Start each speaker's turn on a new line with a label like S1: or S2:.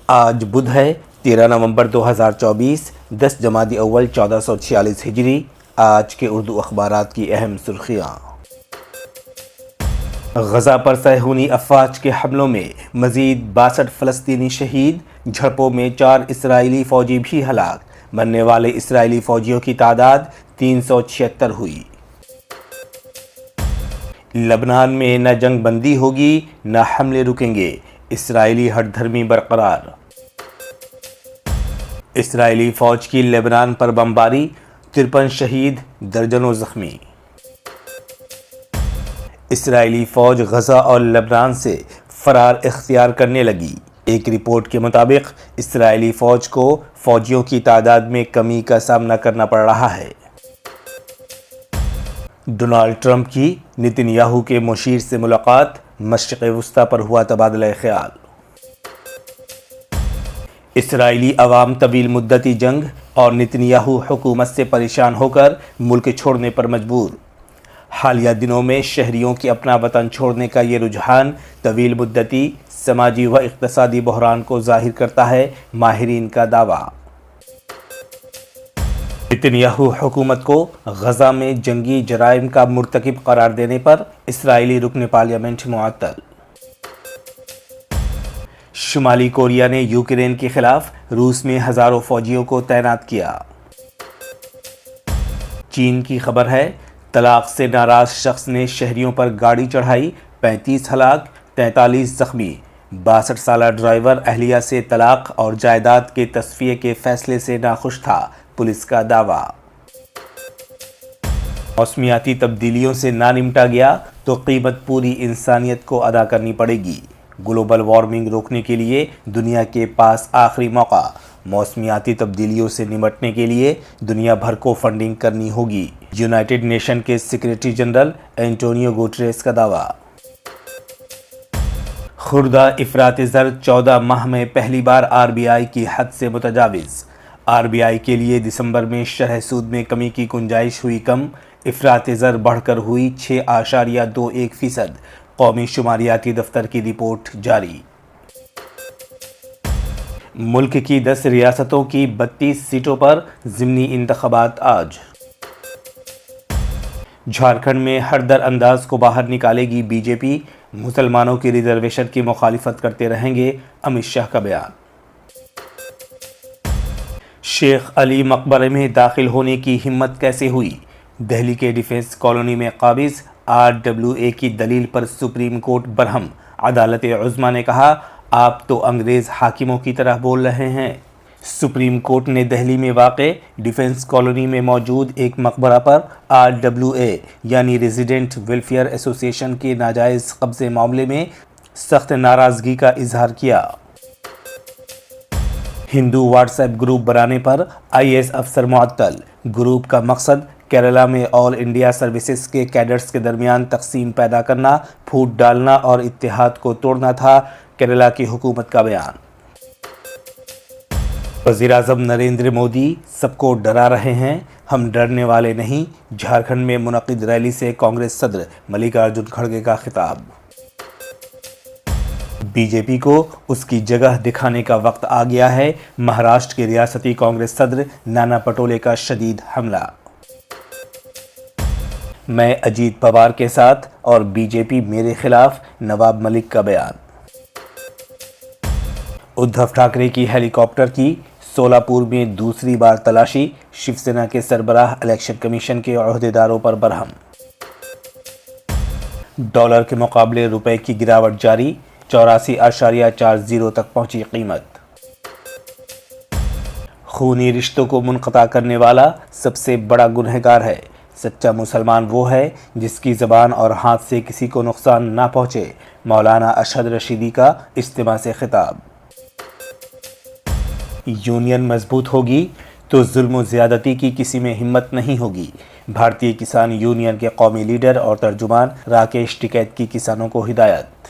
S1: آج بدھ ہے 13 نومبر 2024 10 جمادی اول 1446 ہجری۔ آج کے اردو اخبارات کی اہم سرخیاں۔ غزہ پر صہیونی افواج کے حملوں میں مزید 62 فلسطینی شہید، جھڑپوں میں 4 اسرائیلی فوجی بھی ہلاک، مرنے والے اسرائیلی فوجیوں کی تعداد 376 ہوئی۔ لبنان میں نہ جنگ بندی ہوگی نہ حملے رکیں گے، اسرائیلی ہٹ دھرمی برقرار۔ اسرائیلی فوج کی لبنان پر بمباری، 53 شہید، درجنوں زخمی۔ اسرائیلی فوج غزہ اور لبنان سے فرار اختیار کرنے لگی۔ ایک رپورٹ کے مطابق اسرائیلی فوج کو فوجیوں کی تعداد میں کمی کا سامنا کرنا پڑ رہا ہے۔ ڈونالڈ ٹرمپ کی نتن یاہو کے مشیر سے ملاقات، مشرق وسطیٰ پر ہوا تبادلہ خیال۔ اسرائیلی عوام طویل مدتی جنگ اور نتن یاہو حکومت سے پریشان ہو کر ملک چھوڑنے پر مجبور۔ حالیہ دنوں میں شہریوں کے اپنا وطن چھوڑنے کا یہ رجحان طویل مدتی سماجی و اقتصادی بحران کو ظاہر کرتا ہے، ماہرین کا دعویٰ۔ نتن یاہو حکومت کو غزہ میں جنگی جرائم کا مرتکب قرار دینے پر اسرائیلی رکن پارلیمنٹ معطل۔ شمالی کوریا نے یوکرین کے خلاف روس میں ہزاروں فوجیوں کو تعینات کیا۔ چین کی خبر ہے، طلاق سے ناراض شخص نے شہریوں پر گاڑی چڑھائی، 35 ہلاک، 43 زخمی۔ 62 سالہ ڈرائیور اہلیہ سے طلاق اور جائیداد کے تصفیے کے فیصلے سے ناخوش تھا، پولیس کا دعویٰ۔ موسمیاتی تبدیلیوں سے نہ نمٹا گیا تو قیمت پوری انسانیت کو ادا کرنی پڑے گی۔ گلوبل وارمنگ روکنے کے لیے دنیا کے پاس آخری موقع، موسمیاتی تبدیلیوں سے نمٹنے کے لیے دنیا بھر کو فنڈنگ کرنی ہوگی، یونائیٹڈ نیشن کے سیکریٹری جنرل اینٹونیو گوٹریس کا دعویٰ۔ خوردہ افراط زر 14 ماہ میں پہلی بار RBI کی حد سے متجاوز۔ RBI کے لیے دسمبر میں شرح سود میں کمی کی گنجائش ہوئی کم، افراط زر بڑھ کر ہوئی 6.21%، قومی شماریاتی دفتر کی رپورٹ جاری۔ ملک کی 10 ریاستوں کی 32 سیٹوں پر ضمنی انتخابات آج۔ جھارکھنڈ میں ہر در انداز کو باہر نکالے گی BJP، مسلمانوں کی ریزرویشن کی مخالفت کرتے رہیں گے، امت شاہ کا بیان۔ شیخ علی مقبرے میں داخل ہونے کی ہمت کیسے ہوئی؟ دہلی کے ڈیفنس کالونی میں قابض RWA کی دلیل پر سپریم کورٹ برہم، عدالت عظمیٰ نے کہا آپ تو انگریز حاکموں کی طرح بول رہے ہیں۔ سپریم کورٹ نے دہلی میں واقع ڈیفنس کالونی میں موجود ایک مقبرہ پر RWA یعنی ریزیڈنٹ ویلفیئر ایسوسی ایشن کے ناجائز قبضے معاملے میں سخت ناراضگی کا اظہار کیا۔ ہندو واٹس ایپ گروپ بنانے پر IAS افسر معطل۔ گروپ کا مقصد کیرالہ میں آل انڈیا سروسز کے کیڈرز کے درمیان تقسیم پیدا کرنا، پھوٹ ڈالنا اور اتحاد کو توڑنا تھا، کیرالہ کی حکومت کا بیان۔ وزیراعظم نریندر مودی سب کو ڈرا رہے ہیں، ہم ڈرنے والے نہیں، جھارکھنڈ میں منعقد ریلی سے کانگریس صدر ملکارجن کھڑگے کا خطاب۔ BJP کو اس کی جگہ دکھانے کا وقت آ گیا ہے، مہاراشٹر کے ریاستی کانگریس صدر نانا پٹولے کا شدید حملہ۔ میں اجیت پوار کے ساتھ اور BJP میرے خلاف، نواب ملک کا بیان۔ ادھو ٹھاکرے کی ہیلی کاپٹر کی سولاپور میں دوسری بار تلاشی، شیو سینا کے سربراہ الیکشن کمیشن کے عہدیداروں پر برہم۔ ڈالر کے مقابلے روپے کی گراوٹ جاری، 84.40 تک پہنچی قیمت۔ خونی رشتوں کو منقطع کرنے والا سب سے بڑا گنہگار ہے، سچا مسلمان وہ ہے جس کی زبان اور ہاتھ سے کسی کو نقصان نہ پہنچے، مولانا اشہد رشیدی کا اجتماع سے خطاب۔ یونین مضبوط ہوگی تو ظلم و زیادتی کی کسی میں ہمت نہیں ہوگی، بھارتی کسان یونین کے قومی لیڈر اور ترجمان راکیش ٹکیت کی کسانوں کو ہدایت۔